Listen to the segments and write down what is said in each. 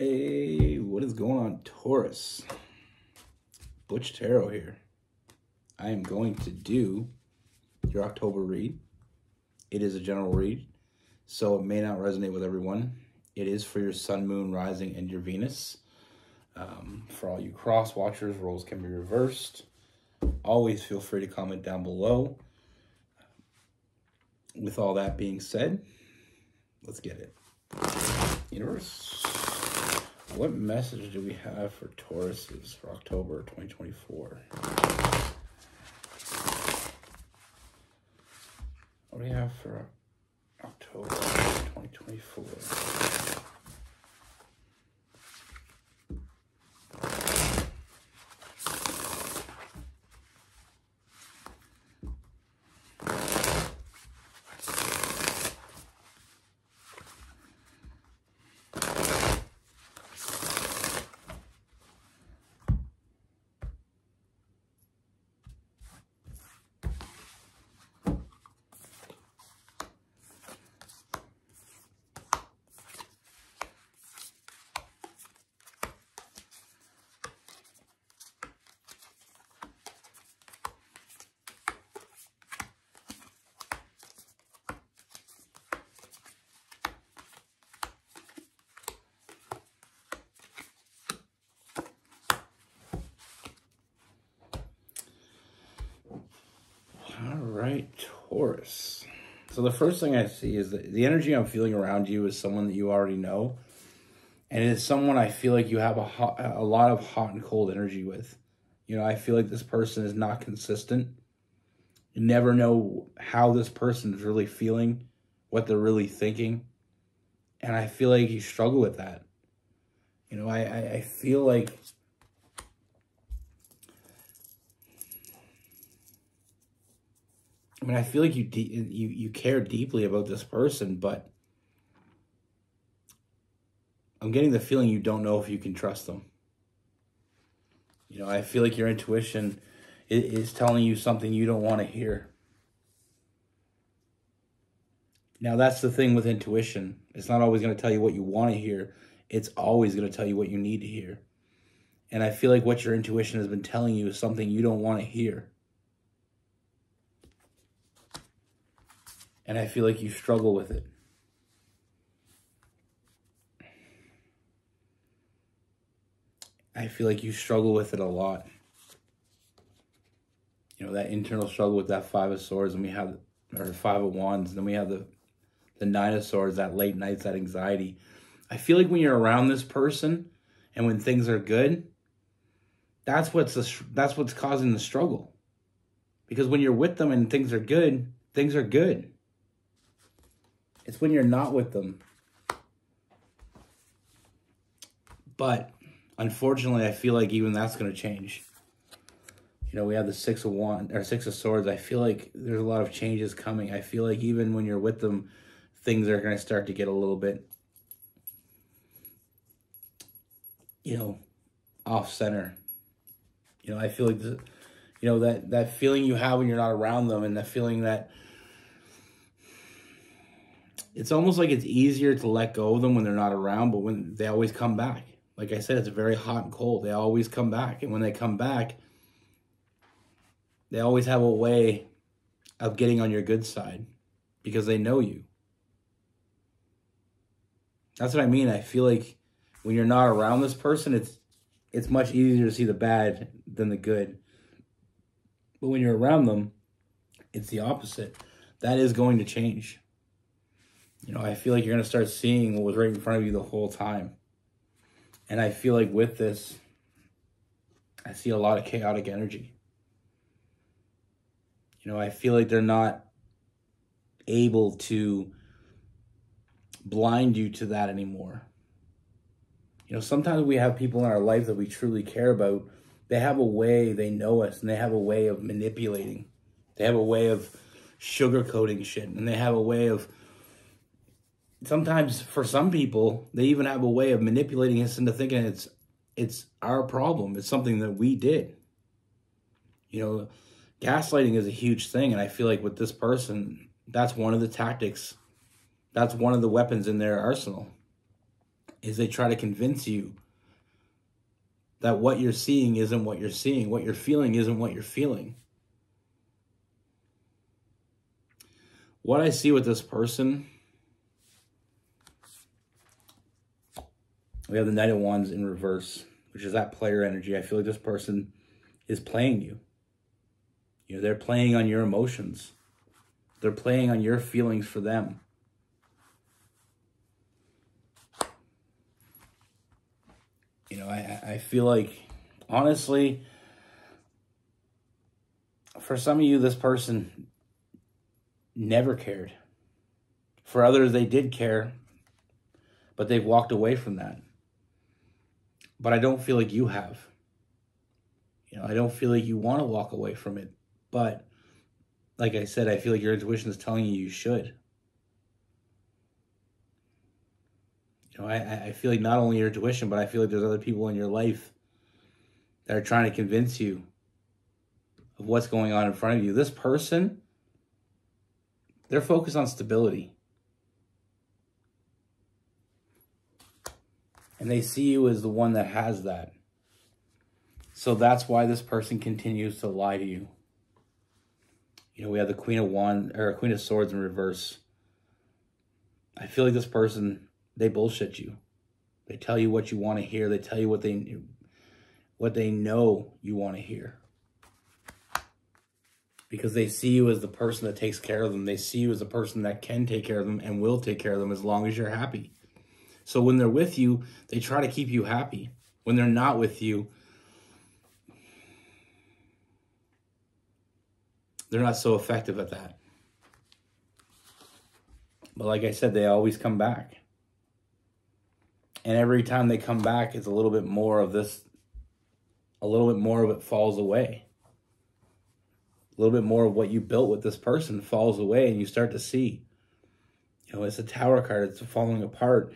Hey, what is going on, Taurus? Butch Tarot here. I am going to do your October read. It is a general read, so it may not resonate with everyone. It is for your Sun, Moon, Rising, and your Venus. For all you cross watchers, roles can be reversed. Always feel free to comment down below. With all that being said, let's get it. Universe, what message do we have for Tauruses for October 2024? What do we have for October 2024? All right, Taurus. So the first thing I see is that the energy I'm feeling around you is someone that you already know. And it is someone I feel like you have a lot of hot and cold energy with. You know, I feel like this person is not consistent. You never know how this person is really feeling, what they're really thinking. And I feel like you struggle with that. You know, I feel like... I mean, I feel like you care deeply about this person, but I'm getting the feeling you don't know if you can trust them. You know, I feel like your intuition is telling you something you don't want to hear. Now, that's the thing with intuition. It's not always going to tell you what you want to hear. It's always going to tell you what you need to hear. And I feel like what your intuition has been telling you is something you don't want to hear. And I feel like you struggle with it. I feel like you struggle with it a lot. You know, that internal struggle with that Five of Swords, and we have, or Five of Wands, and then we have the Nine of Swords, that late nights, that anxiety. I feel like when you're around this person and when things are good, that's what's causing the struggle. Because when you're with them and things are good, things are good. It's when you're not with them. But unfortunately, I feel like even that's going to change. You know, we have the Six of Swords. I feel like there's a lot of changes coming. I feel like even when you're with them, things are going to start to get a little bit, you know, off center. You know, I feel like, that feeling you have when you're not around them, and that feeling that it's almost like it's easier to let go of them when they're not around, but when they always come back. Like I said, it's very hot and cold. They always come back. And when they come back, they always have a way of getting on your good side because they know you. That's what I mean. I feel like when you're not around this person, it's much easier to see the bad than the good. But when you're around them, it's the opposite. That is going to change. You know, I feel like you're going to start seeing what was right in front of you the whole time. And I feel like with this, I see a lot of chaotic energy. You know, I feel like they're not able to blind you to that anymore. You know, sometimes we have people in our life that we truly care about. They have a way, they know us, and they have a way of manipulating. They have a way of sugarcoating shit, and they have a way of... Sometimes, for some people, they even have a way of manipulating us into thinking it's our problem. It's something that we did. You know, gaslighting is a huge thing, and I feel like with this person, that's one of the tactics. That's one of the weapons in their arsenal. is they try to convince you that what you're seeing isn't what you're seeing. What you're feeling isn't what you're feeling. What I see with this person, we have the Knight of Wands in reverse, which is that player energy. I feel like this person is playing you. You know, they're playing on your emotions. They're playing on your feelings for them. You know, I feel like, honestly, for some of you, this person never cared. For others, they did care, but they've walked away from that. But I don't feel like you have. You know, I don't feel like you want to walk away from it. But like I said, I feel like your intuition is telling you you should. You know, I feel like not only your intuition, but I feel like there's other people in your life that are trying to convince you of what's going on in front of you. This person, they're focused on stability. And they see you as the one that has that. So that's why this person continues to lie to you. You know, we have the Queen of Swords in reverse. I feel like this person, they bullshit you. They tell you what you want to hear. They tell you what they know you want to hear. Because they see you as the person that takes care of them. They see you as the person that can take care of them and will take care of them as long as you're happy. So when they're with you, they try to keep you happy. When they're not with you, they're not so effective at that. But like I said, they always come back. And every time they come back, it's a little bit more of this, a little bit more of it falls away. A little bit more of what you built with this person falls away, and you start to see, you know, it's a Tower card, it's falling apart.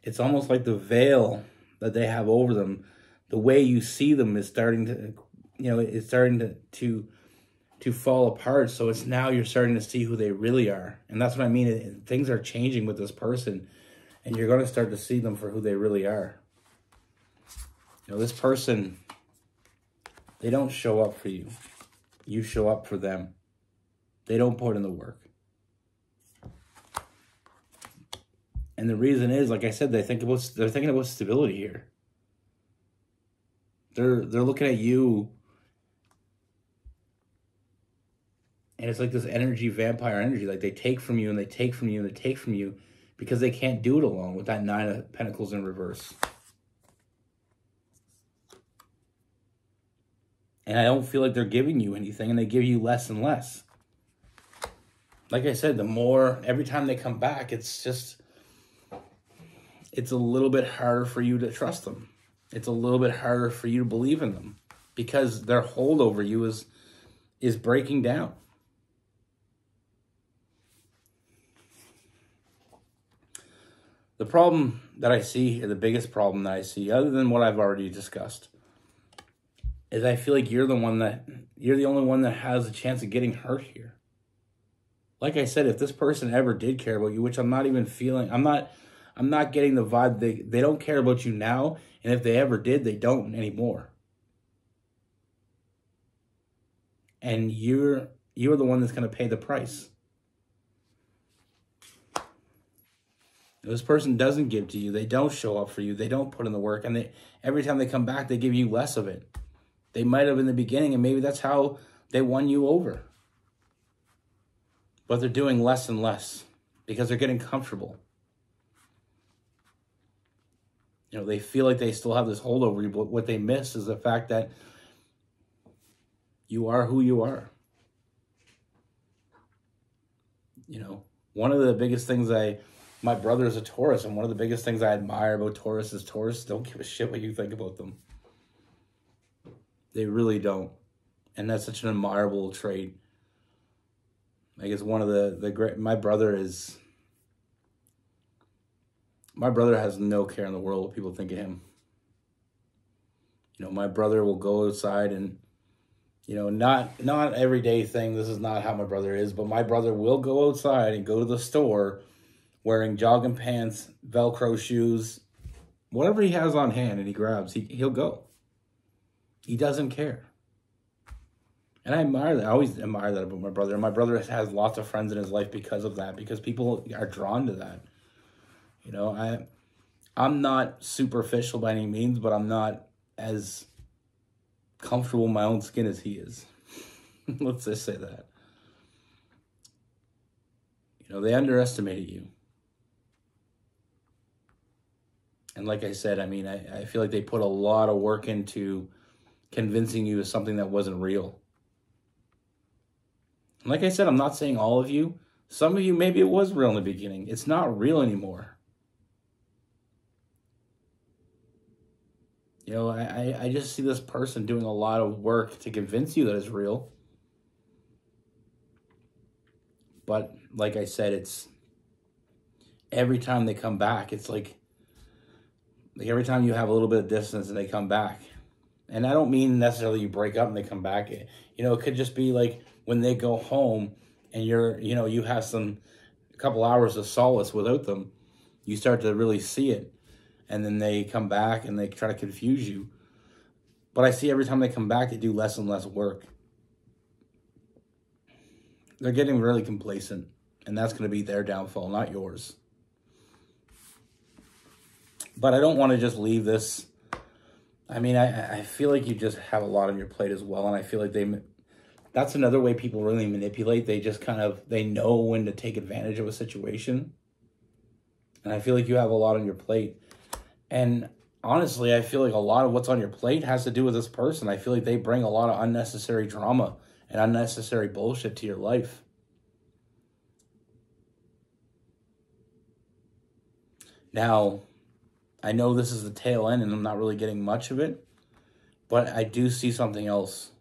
It's almost like the veil that they have over them, the way you see them is starting to, you know, it's starting to fall apart. So it's now you're starting to see who they really are. And that's what I mean. Things are changing with this person, and you're going to start to see them for who they really are. You know, this person, they don't show up for you. You show up for them. They don't put in the work. And the reason is, like I said, they're thinking about stability here. They're looking at you, and it's like this energy, vampire energy. Like they take from you and they take from you and they take from you because they can't do it alone with that Nine of Pentacles in reverse. And I don't feel like they're giving you anything, and they give you less and less. Like I said, the more, every time they come back, it's a little bit harder for you to trust them. It's a little bit harder for you to believe in them because their hold over you is breaking down. The problem that I see, or the biggest problem that I see, other than what I've already discussed, is I feel like you're the only one that has a chance of getting hurt here. Like I said, if this person ever did care about you, which I'm not even feeling, I'm not getting the vibe, they don't care about you now, and if they ever did, they don't anymore. And you're the one that's going to pay the price. This person doesn't give to you. They don't show up for you. They don't put in the work. And every time they come back, they give you less of it. They might have in the beginning, and maybe that's how they won you over. But they're doing less and less because they're getting comfortable. You know, they feel like they still have this hold over you, but what they miss is the fact that you are who you are. You know, one of the biggest things my brother is a Taurus, and one of the biggest things I admire about Taurus is Taurus don't give a shit what you think about them. They really don't. And that's such an admirable trait. I guess one of the great, my brother has no care in the world what people think of him. You know, my brother will go outside and, you know, not everyday thing. This is not how my brother is, but my brother will go outside and go to the store wearing jogging pants, Velcro shoes, whatever he has on hand and he grabs, he'll go. He doesn't care. And I admire that. I always admire that about my brother. And my brother has lots of friends in his life because of that, because people are drawn to that. You know, I'm not superficial by any means, but I'm not as comfortable in my own skin as he is. Let's just say that. You know, they underestimated you. And like I said, I mean, I feel like they put a lot of work into convincing you of something that wasn't real. And like I said, I'm not saying all of you. Some of you, maybe it was real in the beginning. It's not real anymore. You know, I just see this person doing a lot of work to convince you that it's real. But like I said, it's every time they come back, it's like every time you have a little bit of distance and they come back. And I don't mean necessarily you break up and they come back. You know, it could just be like when they go home and you have a couple hours of solace without them, you start to really see it. And then they come back and they try to confuse you. But I see every time they come back, they do less and less work. They're getting really complacent. And that's going to be their downfall, not yours. But I don't want to just leave this. I mean, I feel like you just have a lot on your plate as well. And I feel like that's another way people really manipulate. They just they know when to take advantage of a situation. And I feel like you have a lot on your plate. And honestly, I feel like a lot of what's on your plate has to do with this person. I feel like they bring a lot of unnecessary drama and unnecessary bullshit to your life. Now, I know this is the tail end and I'm not really getting much of it, but I do see something else.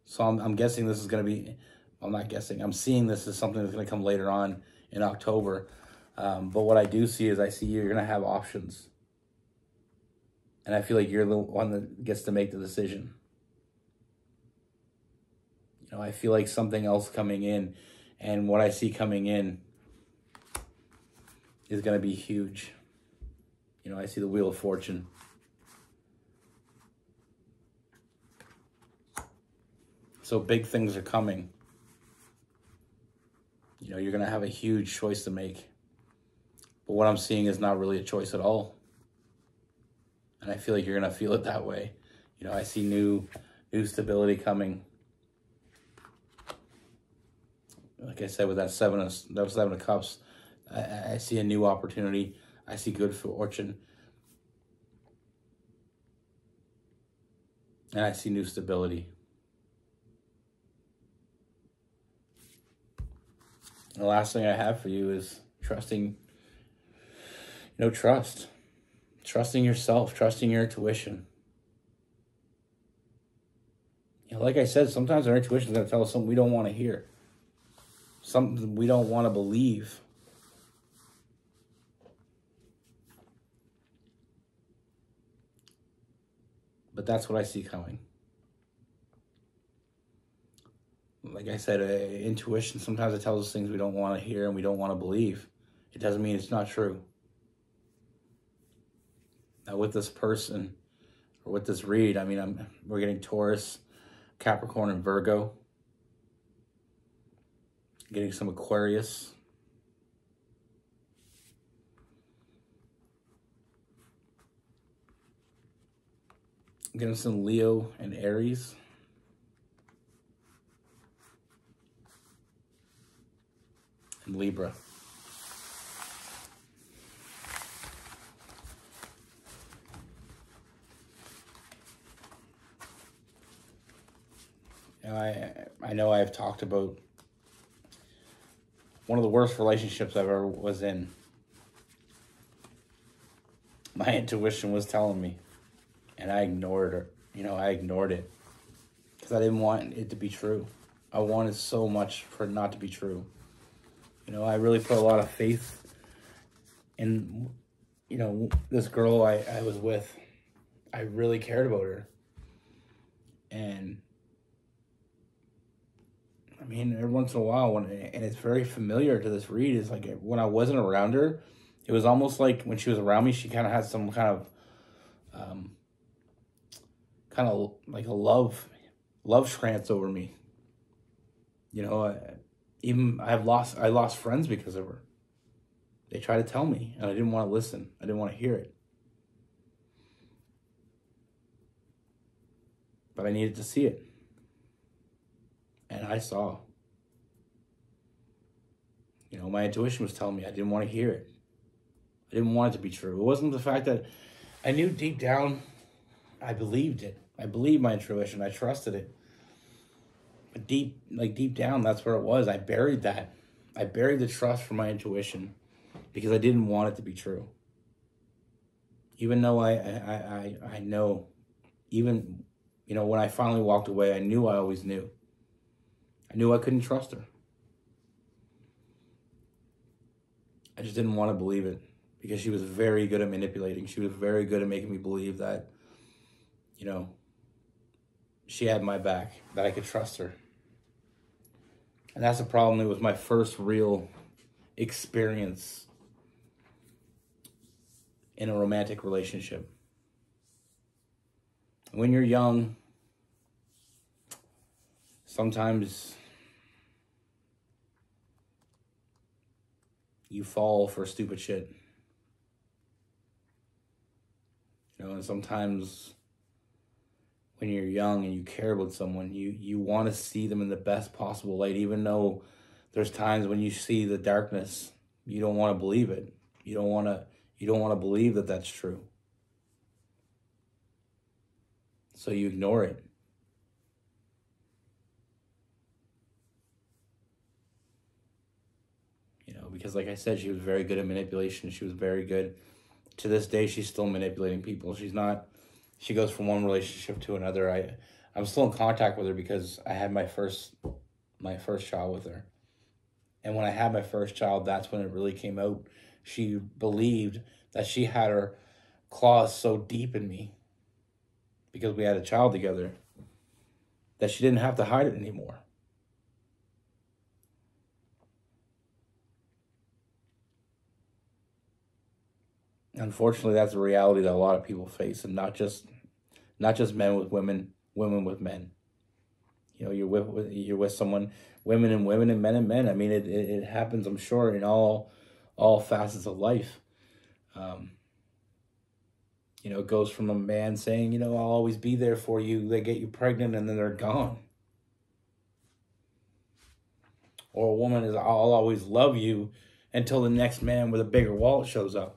So I'm guessing this is going to be, I'm not guessing, I'm seeing this as something that's going to come later on in October. But what I do see is you're going to have options. And I feel like you're the one that gets to make the decision. You know, I feel like something else coming in, and what I see coming in is going to be huge. You know, I see the Wheel of Fortune. So big things are coming. You know, you're going to have a huge choice to make. But what I'm seeing is not really a choice at all. And I feel like you're going to feel it that way. You know, I see new stability coming. Like I said, with that seven of cups, I see a new opportunity. I see good fortune. And I see new stability. And the last thing I have for you is trusting. Trust. Trusting yourself, trusting your intuition. You know, like I said, sometimes our intuition is going to tell us something we don't want to hear. Something we don't want to believe. But that's what I see coming. Like I said, intuition, sometimes it tells us things we don't want to hear and we don't want to believe. It doesn't mean it's not true. Now with this person, or with this read, I mean, we're getting Taurus, Capricorn, and Virgo. Getting some Aquarius. Getting some Leo and Aries. And Libra. I know I've talked about one of the worst relationships I've ever was in. My intuition was telling me, and I ignored her. You know, I ignored it because I didn't want it to be true. I wanted so much for it not to be true. You know, I really put a lot of faith in, this girl I was with. I really cared about her. And I mean, every once in a while, and it's very familiar to this read, is like when I wasn't around her, it was almost like when she was around me, she kind of had some um, kind of like a love trance over me. You know, I lost friends because of her. They tried to tell me, and I didn't want to listen. I didn't want to hear it. But I needed to see it. And I saw. You know, my intuition was telling me I didn't want to hear it. I didn't want it to be true. It wasn't the fact that I knew deep down, I believed it. I believed my intuition. I trusted it. But deep down, that's where it was. I buried that. I buried the trust for my intuition because I didn't want it to be true. Even though I know, even, you know, when I finally walked away, I knew I always knew. I knew I couldn't trust her. I just didn't want to believe it because she was very good at manipulating. She was very good at making me believe that, you know, she had my back, that I could trust her. And that's the problem. It was my first real experience in a romantic relationship. When you're young, sometimes you fall for stupid shit. You know, and sometimes when you're young and you care about someone, you want to see them in the best possible light, even though there's times when you see the darkness, you don't want to believe it. You don't want to believe that that's true. So you ignore it. You know, because like I said, she was very good at manipulation. She was very good. To this day, she's still manipulating people. She goes from one relationship to another. I'm still in contact with her because I had my first child with her. And when I had my first child, that's when it really came out. She believed that she had her claws so deep in me because we had a child together that she didn't have to hide it anymore. Unfortunately, that's a reality that a lot of people face, and not just men with women, women with men. You know, you're with someone, women and women, and men. I mean, it happens, I'm sure, in all facets of life. You know, it goes from a man saying, you know, I'll always be there for you. They get you pregnant and then they're gone. Or a woman is, I'll always love you until the next man with a bigger wallet shows up.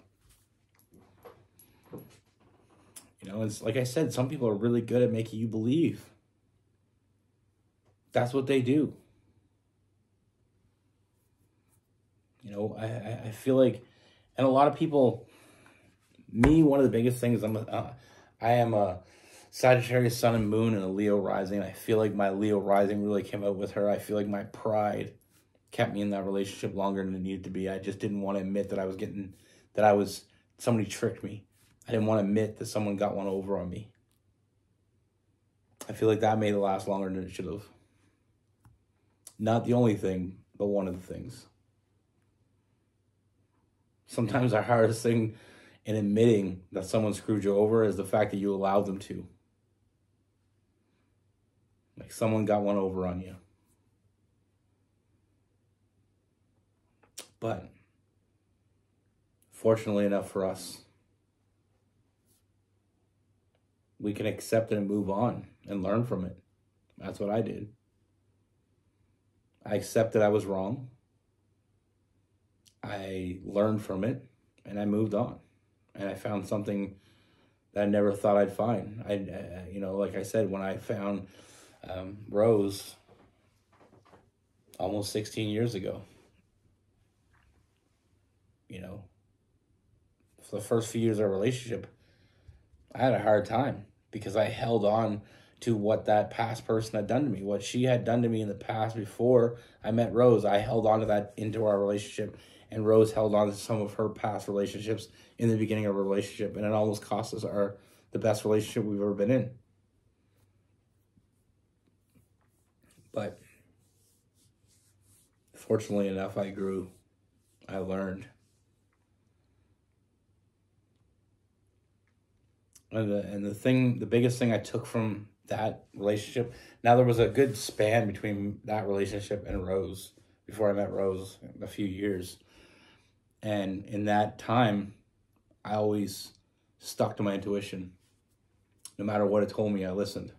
You know, it's like I said, some people are really good at making you believe. That's what they do. You know, I feel like, and a lot of people, me, one of the biggest things, I am a Sagittarius sun and moon and a Leo rising. And I feel like my Leo rising really came out with her. I feel like my pride kept me in that relationship longer than it needed to be. I just didn't want to admit that somebody tricked me. I didn't want to admit that someone got one over on me. I feel like that made it last longer than it should have. Not the only thing, but one of the things. Sometimes our hardest thing in admitting that someone screwed you over is the fact that you allowed them to. Like someone got one over on you. But fortunately enough for us, we can accept it and move on and learn from it. That's what I did. I accepted I was wrong. I learned from it and I moved on. And I found something that I never thought I'd find. You know, like I said, when I found Rose almost 16 years ago, you know, for the first few years of our relationship, I had a hard time because I held on to what that past person had done to me, what she had done to me in the past before I met Rose. I held on to that into our relationship, and Rose held on to some of her past relationships in the beginning of our relationship, and it almost cost us the best relationship we've ever been in. But fortunately enough, I grew. I learned. And the biggest thing I took from that relationship, now there was a good span between that relationship and Rose, before I met Rose, a few years. And in that time, I always stuck to my intuition. No matter what it told me, I listened.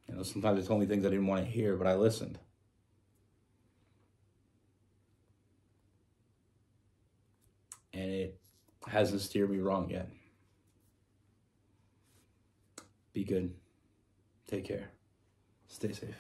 You know, sometimes it told me things I didn't want to hear, but I listened. And it hasn't steered me wrong yet. Be good. Take care. Stay safe.